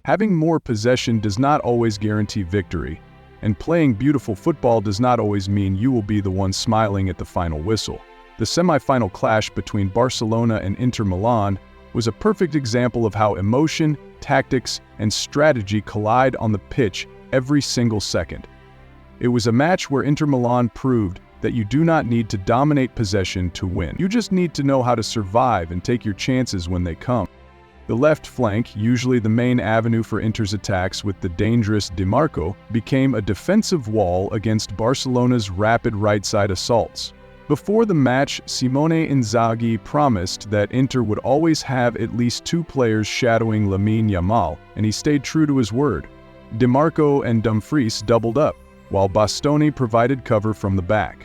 Having more possession does not always guarantee victory, and playing beautiful football does not always mean you will be the one smiling at the final whistle. The semi-final clash between Barcelona and Inter Milan was a perfect example of how emotion, tactics, and strategy collide on the pitch every single second. It was a match where Inter Milan proved that you do not need to dominate possession to win. You just need to know how to survive and take your chances when they come. The left flank, usually the main avenue for Inter's attacks with the dangerous Di Marco, became a defensive wall against Barcelona's rapid right-side assaults. Before the match, Simone Inzaghi promised that Inter would always have at least two players shadowing Lamine Yamal, and he stayed true to his word. Di Marco and Dumfries doubled up, while Bastoni provided cover from the back.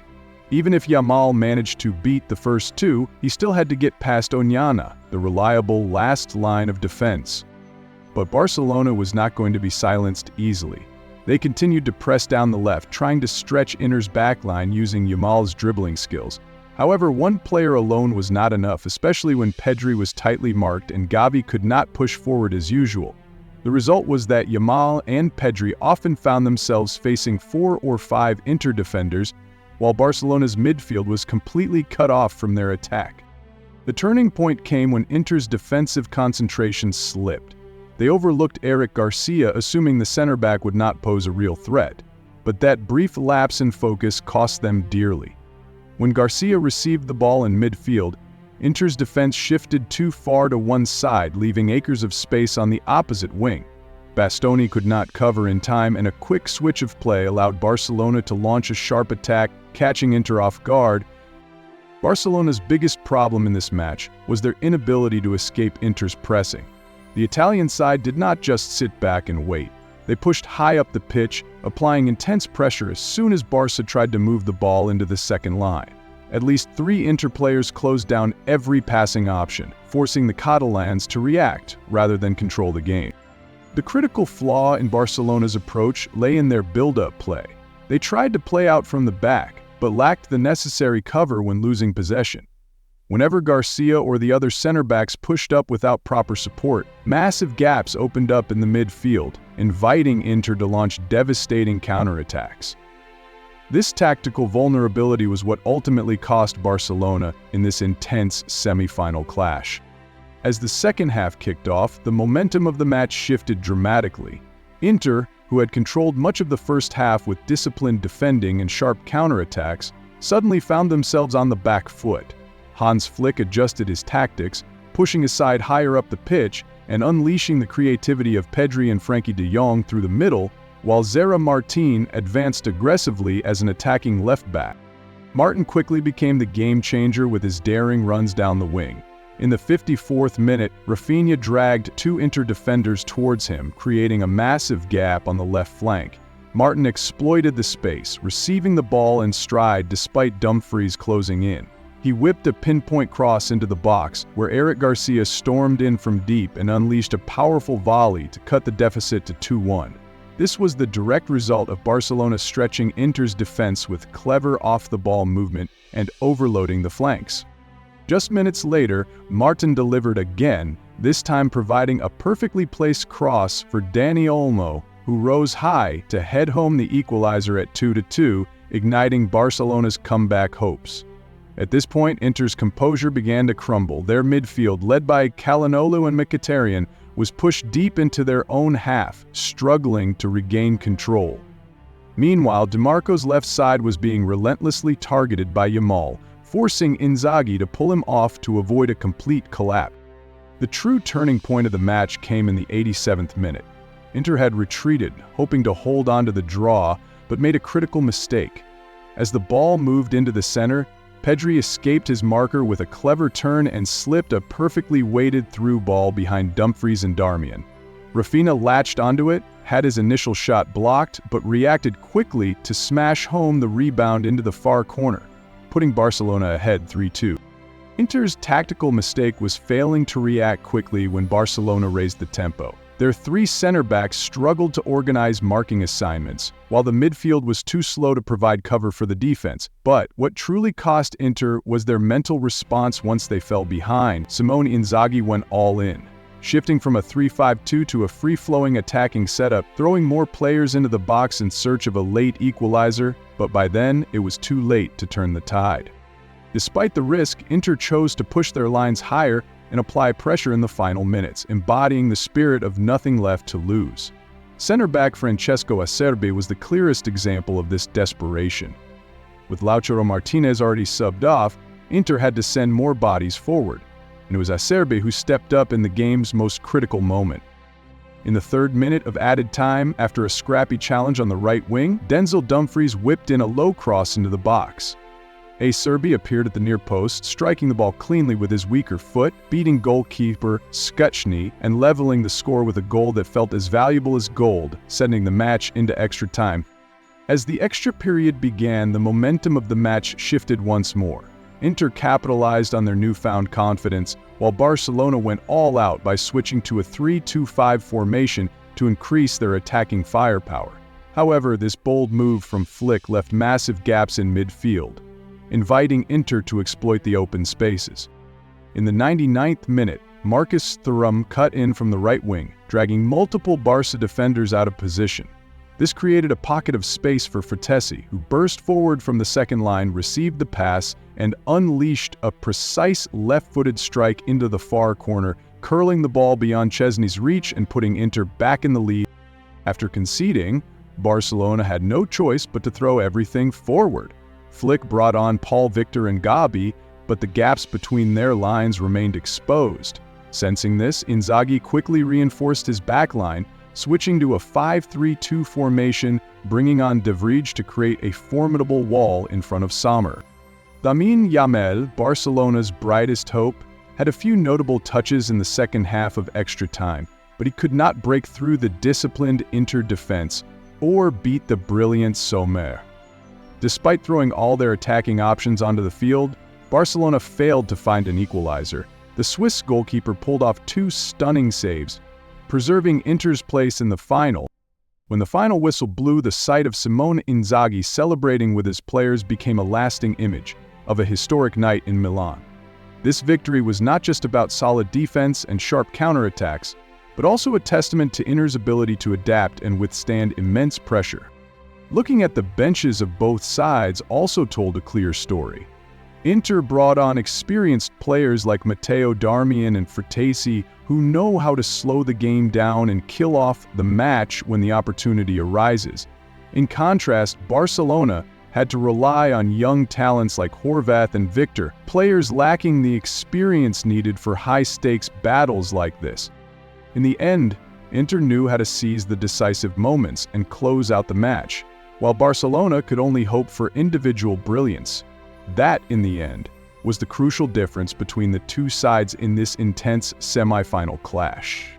Even if Yamal managed to beat the first two, he still had to get past Onana, the reliable last line of defense. But Barcelona was not going to be silenced easily. They continued to press down the left, trying to stretch Inter's backline using Yamal's dribbling skills. However, one player alone was not enough, especially when Pedri was tightly marked and Gavi could not push forward as usual. The result was that Yamal and Pedri often found themselves facing 4 or 5 Inter defenders, while Barcelona's midfield was completely cut off from their attack. The turning point came when Inter's defensive concentration slipped. They overlooked Eric Garcia, assuming the center back would not pose a real threat. But that brief lapse in focus cost them dearly. When Garcia received the ball in midfield, Inter's defense shifted too far to one side, leaving acres of space on the opposite wing. Bastoni could not cover in time, and a quick switch of play allowed Barcelona to launch a sharp attack, catching Inter off guard. Barcelona's biggest problem in this match was their inability to escape Inter's pressing. The Italian side did not just sit back and wait. They pushed high up the pitch, applying intense pressure as soon as Barca tried to move the ball into the second line. At least 3 Inter players closed down every passing option, forcing the Catalans to react rather than control the game. The critical flaw in Barcelona's approach lay in their build-up play. They tried to play out from the back, but lacked the necessary cover when losing possession. Whenever Garcia or the other center backs pushed up without proper support, massive gaps opened up in the midfield, inviting Inter to launch devastating counterattacks. This tactical vulnerability was what ultimately cost Barcelona in this intense semi-final clash. As the second half kicked off, the momentum of the match shifted dramatically. Inter, who had controlled much of the first half with disciplined defending and sharp counterattacks, suddenly found themselves on the back foot. Hans Flick adjusted his tactics, pushing aside higher up the pitch and unleashing the creativity of Pedri and Frenkie de Jong through the middle, while Zera Martin advanced aggressively as an attacking left back. Martin quickly became the game changer with his daring runs down the wing. In the 54th minute, Rafinha dragged 2 Inter defenders towards him, creating a massive gap on the left flank. Martin exploited the space, receiving the ball in stride despite Dumfries closing in. He whipped a pinpoint cross into the box, where Eric Garcia stormed in from deep and unleashed a powerful volley to cut the deficit to 2-1. This was the direct result of Barcelona stretching Inter's defense with clever off-the-ball movement and overloading the flanks. Just minutes later, Martin delivered again, this time providing a perfectly placed cross for Dani Olmo, who rose high to head home the equalizer at 2-2, igniting Barcelona's comeback hopes. At this point, Inter's composure began to crumble. Their midfield, led by Calhanoglu and Mkhitaryan, was pushed deep into their own half, struggling to regain control. Meanwhile, Di Marco's left side was being relentlessly targeted by Yamal, forcing Inzaghi to pull him off to avoid a complete collapse. The true turning point of the match came in the 87th minute. Inter had retreated, hoping to hold on to the draw, but made a critical mistake. As the ball moved into the center, Pedri escaped his marker with a clever turn and slipped a perfectly weighted through ball behind Dumfries and Darmian. Rafinha latched onto it, had his initial shot blocked, but reacted quickly to smash home the rebound into the far corner, putting Barcelona ahead 3-2. Inter's tactical mistake was failing to react quickly when Barcelona raised the tempo. Their 3 center backs struggled to organize marking assignments, while the midfield was too slow to provide cover for the defense. But what truly cost Inter was their mental response once they fell behind. Simone Inzaghi went all in. shifting from a 3-5-2 to a free-flowing attacking setup, throwing more players into the box in search of a late equalizer, but by then, it was too late to turn the tide. Despite the risk, Inter chose to push their lines higher and apply pressure in the final minutes, embodying the spirit of nothing left to lose. Center-back Francesco Acerbi was the clearest example of this desperation. With Lautaro Martinez already subbed off, Inter had to send more bodies forward, and it was Acerbi who stepped up in the game's most critical moment. In the 3rd minute of added time, after a scrappy challenge on the right wing, Denzel Dumfries whipped in a low cross into the box. Acerbi appeared at the near post, striking the ball cleanly with his weaker foot, beating goalkeeper Szczęsny and leveling the score with a goal that felt as valuable as gold, sending the match into extra time. As the extra period began, the momentum of the match shifted once more. Inter capitalized on their newfound confidence, while Barcelona went all out by switching to a 3-2-5 formation to increase their attacking firepower. However, this bold move from Flick left massive gaps in midfield, inviting Inter to exploit the open spaces. In the 99th minute, Marcus Thuram cut in from the right wing, dragging multiple Barça defenders out of position. This created a pocket of space for Frattesi, who burst forward from the second line, received the pass, and unleashed a precise left-footed strike into the far corner, curling the ball beyond Szczęsny's reach and putting Inter back in the lead. After conceding, Barcelona had no choice but to throw everything forward. Flick brought on Paul Victor and Gabi, but the gaps between their lines remained exposed. Sensing this, Inzaghi quickly reinforced his backline, switching to a 5-3-2 formation, bringing on De Vrij to create a formidable wall in front of Sommer. Lamine Yamal, Barcelona's brightest hope, had a few notable touches in the second half of extra time, but he could not break through the disciplined Inter defense or beat the brilliant Sommer. Despite throwing all their attacking options onto the field, Barcelona failed to find an equalizer. The Swiss goalkeeper pulled off 2 stunning saves, preserving Inter's place in the final. When the final whistle blew, the sight of Simone Inzaghi celebrating with his players became a lasting image of a historic night in Milan. This victory was not just about solid defense and sharp counterattacks, but also a testament to Inter's ability to adapt and withstand immense pressure. Looking at the benches of both sides also told a clear story. Inter brought on experienced players like Matteo Darmian and Frattesi who know how to slow the game down and kill off the match when the opportunity arises. In contrast, Barcelona had to rely on young talents like Horvath and Victor, players lacking the experience needed for high-stakes battles like this. In the end, Inter knew how to seize the decisive moments and close out the match, while Barcelona could only hope for individual brilliance. That, in the end, was the crucial difference between the two sides in this intense semi-final clash.